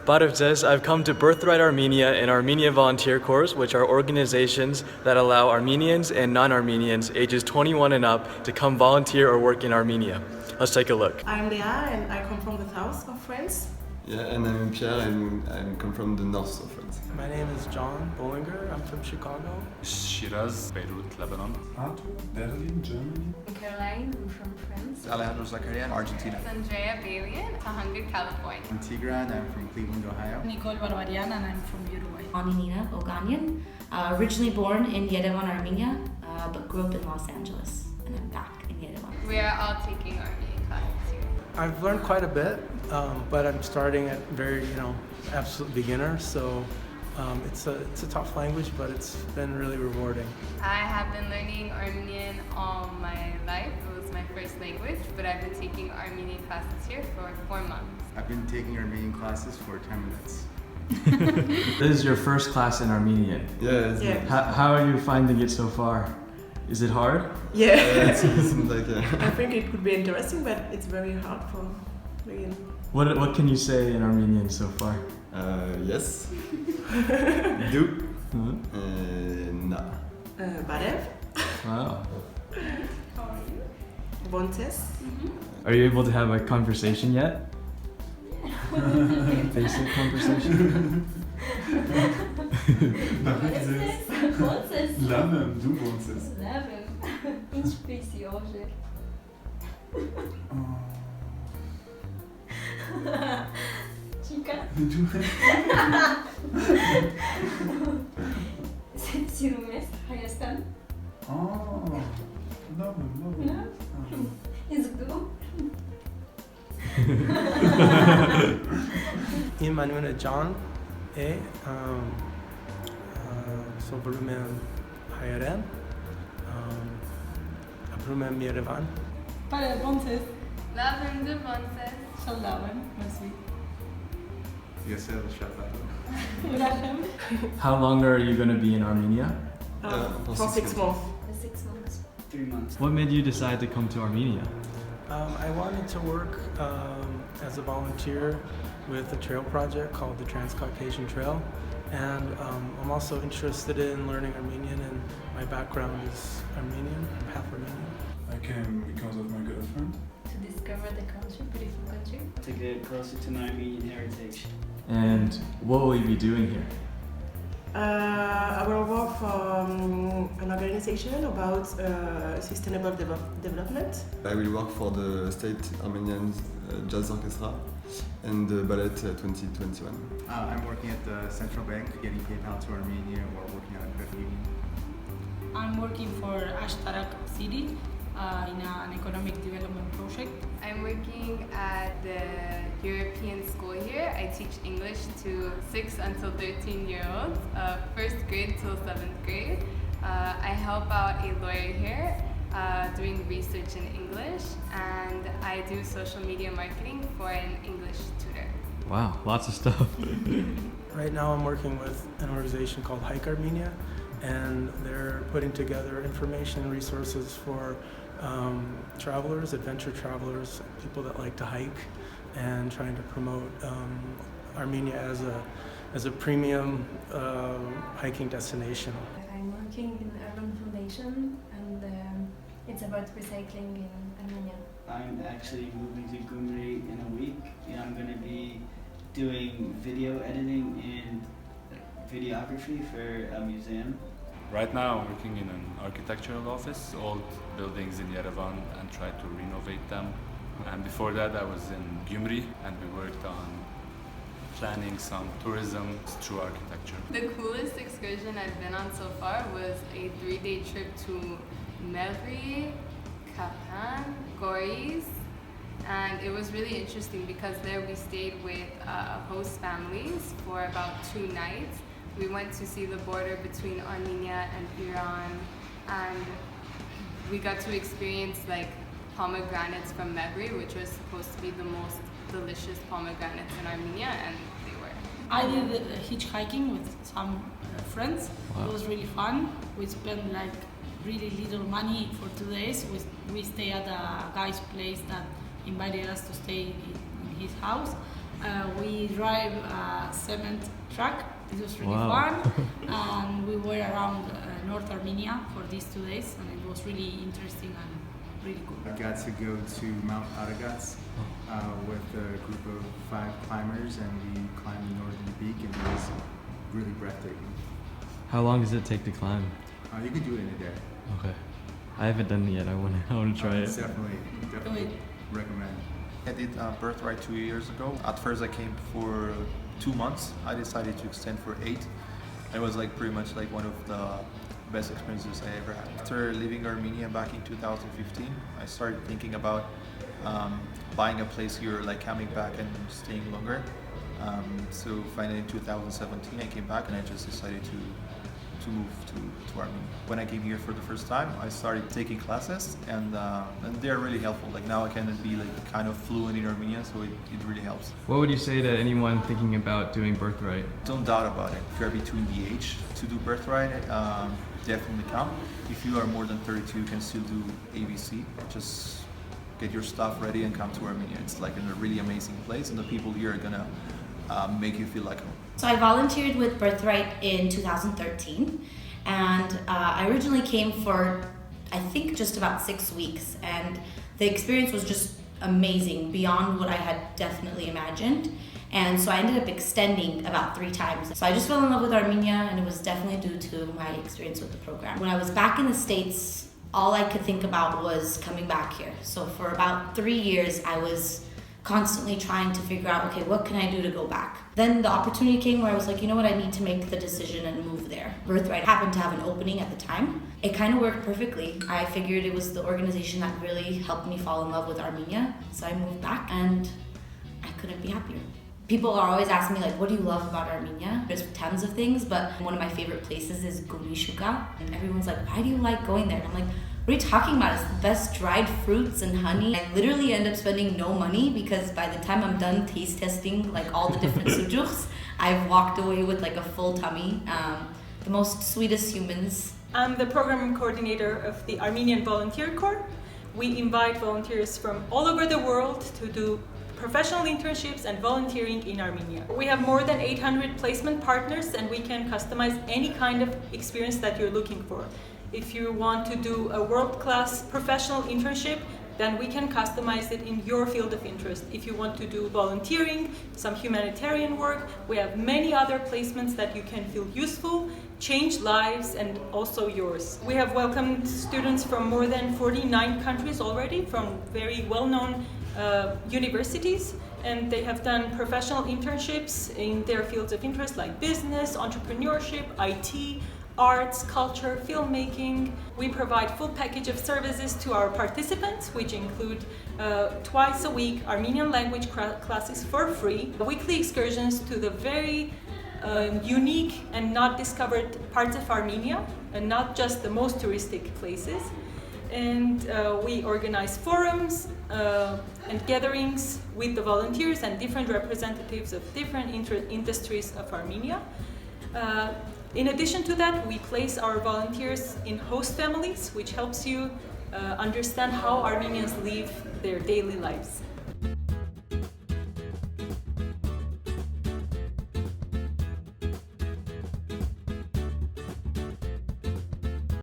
Barav says, I've come to Birthright Armenia and Armenia Volunteer Corps, which are organizations that allow Armenians and non-Armenians ages 21 and up to come volunteer or work in Armenia. Let's take a look. I'm Lea and I come from the south of France. Yeah, and I'm Pierre and I come from the north of France. My name is John Bollinger. I'm from Chicago. Shiraz, Beirut, Lebanon. Arthur, Berlin, Germany. Caroline, I'm from France. Alejandro Zakarian, Argentina. Andrea Balian, Tahunga, California. I'm Tigran, I'm from Cleveland, Ohio. Nicole Barbarian, and I'm from Uruguay. Anina Oganyan, originally born in Yerevan, Armenia, but grew up in Los Angeles, and I'm back in Yerevan. We are all taking Armenian classes here. I've learned quite a bit, but I'm starting at very, absolute beginner. So it's a tough language, but it's been really rewarding. I have been learning Armenian all my life. It was my first language, but I've been taking Armenian classes here for 4 months. I've been taking Armenian classes for 10 minutes. This is your first class in Armenian. Yeah. How are you finding it so far? Is it hard? Yeah. It seems like I think it could be interesting, but it's very hard for beginner. What can you say in Armenian so far? yes. Do. Na. Barev. Wow. How are you? Bontes. Are you able to have a conversation yet? Basic conversation? Lemon, du wohnst es. Lemon. Inspicioso. Chica. Sirumes, Hayastan. Oh, lemon. No? Is good. Immanuel John, Sobrumem Hayaren, Abrumem Yerevan. Para Bonces, Lavin de Bonses. Shalom, merci. Yosel Shafat. Urachem. How long are you going to be in Armenia? For 6 months. 6 months. 3 months. What made you decide to come to Armenia? I wanted to work as a volunteer with a trail project called the Trans-Caucasian Trail, and I'm also interested in learning Armenian, and my background is Armenian. I'm half Armenian. I came because of my girlfriend. To discover the country, beautiful country. To get closer to my Armenian heritage. And what will you be doing here? I will work for an organization about sustainable development. I will work for the State Armenian Jazz Orchestra and the Ballet 2021. I'm working at the Central Bank, getting PayPal to Armenia or working on a credit union. I'm working for Ashtarak City in an economic development project. I'm working at the European school here. I teach English to 6 until 13-year-olds, 1st grade till 7th grade. I help out a lawyer here doing research in English, and I do social media marketing for an English tutor. Wow, lots of stuff. Right now I'm working with an organization called Hike Armenia, and they're putting together information and resources for travelers, adventure travelers, people that like to hike, and trying to promote Armenia as a premium hiking destination. I'm working in Urban Foundation, and it's about recycling in Armenia. I'm actually moving to Gyumri in a week, and I'm going to be doing video editing and videography for a museum. Right now I'm working in an architectural office, old buildings in Yerevan, and try to renovate them. And before that I was in Gyumri and we worked on planning some tourism through architecture. The coolest excursion I've been on so far was a 3-day trip to Mevri, Kapan, Goris, and it was really interesting because there we stayed with host families for about 2 nights. We went to see the border between Armenia and Iran, and we got to experience like pomegranates from Mevri, which was supposed to be the most delicious pomegranates in Armenia, and they were. I did hitchhiking with some friends. Wow. It was really fun. We spent like really little money for 2 days. We stayed at a guy's place that invited us to stay in his house, We drive a cement truck. It was really Wow. fun. And we were around North Armenia for these 2 days, and it was really interesting and really cool. I got to go to Mount Aragats with a group of 5 climbers, and we climbed the northern peak, and it was really breathtaking. How long does it take to climb? You can do it in a day. Okay. I haven't done it yet. I want to try it. Definitely recommend. I did Birthright 2 years ago. At first I came for 2 months. I decided to extend for 8. It was like pretty much like one of the best experiences I ever had. After leaving Armenia back in 2015, I started thinking about buying a place here, like coming back and staying longer. So finally in 2017 I came back and I just decided to move to Armenia. When I came here for the first time, I started taking classes, and they're really helpful. Like now I can be like kind of fluent in Armenian, so it really helps. What would you say to anyone thinking about doing Birthright? Don't doubt about it. If you're between the age to do Birthright, definitely come. If you are more than 32, you can still do ABC. Just get your stuff ready and come to Armenia. It's like a really amazing place, and the people here are gonna make you feel like home. So I volunteered with Birthright in 2013, and I originally came for, I think, just about 6 weeks, and the experience was just amazing, beyond what I had definitely imagined. And so I ended up extending about 3 times. So I just fell in love with Armenia, and it was definitely due to my experience with the program. When I was back in the States, all I could think about was coming back here. So for about 3 years, I was constantly trying to figure out, okay, what can I do to go back? Then the opportunity came where I was like, you know what, I need to make the decision and move there. Birthright happened to have an opening at the time. It kind of worked perfectly. I figured it was the organization that really helped me fall in love with Armenia. So I moved back, and I couldn't be happier. People are always asking me, like, what do you love about Armenia? There's tons of things, but one of my favorite places is Gumishuka. And everyone's like, why do you like going there? And I'm like, what are you talking about? It's the best dried fruits and honey. I literally end up spending no money, because by the time I'm done taste testing like all the different sujuks, I've walked away with like a full tummy. The most sweetest humans. I'm the program coordinator of the Armenian Volunteer Corps. We invite volunteers from all over the world to do professional internships and volunteering in Armenia. We have more than 800 placement partners, and we can customize any kind of experience that you're looking for. If you want to do a world-class professional internship, then we can customize it in your field of interest. If you want to do volunteering, some humanitarian work, we have many other placements that you can feel useful, change lives, and also yours. We have welcomed students from more than 49 countries already, from very well-known universities, and they have done professional internships in their fields of interest like business, entrepreneurship, IT, arts, culture, filmmaking. We provide full package of services to our participants, which include twice a week Armenian language classes for free, weekly excursions to the very unique and not discovered parts of Armenia, and not just the most touristic places. And we organize forums and gatherings with the volunteers and different representatives of different industries of Armenia. In addition to that, we place our volunteers in host families, which helps you understand how Armenians live their daily lives.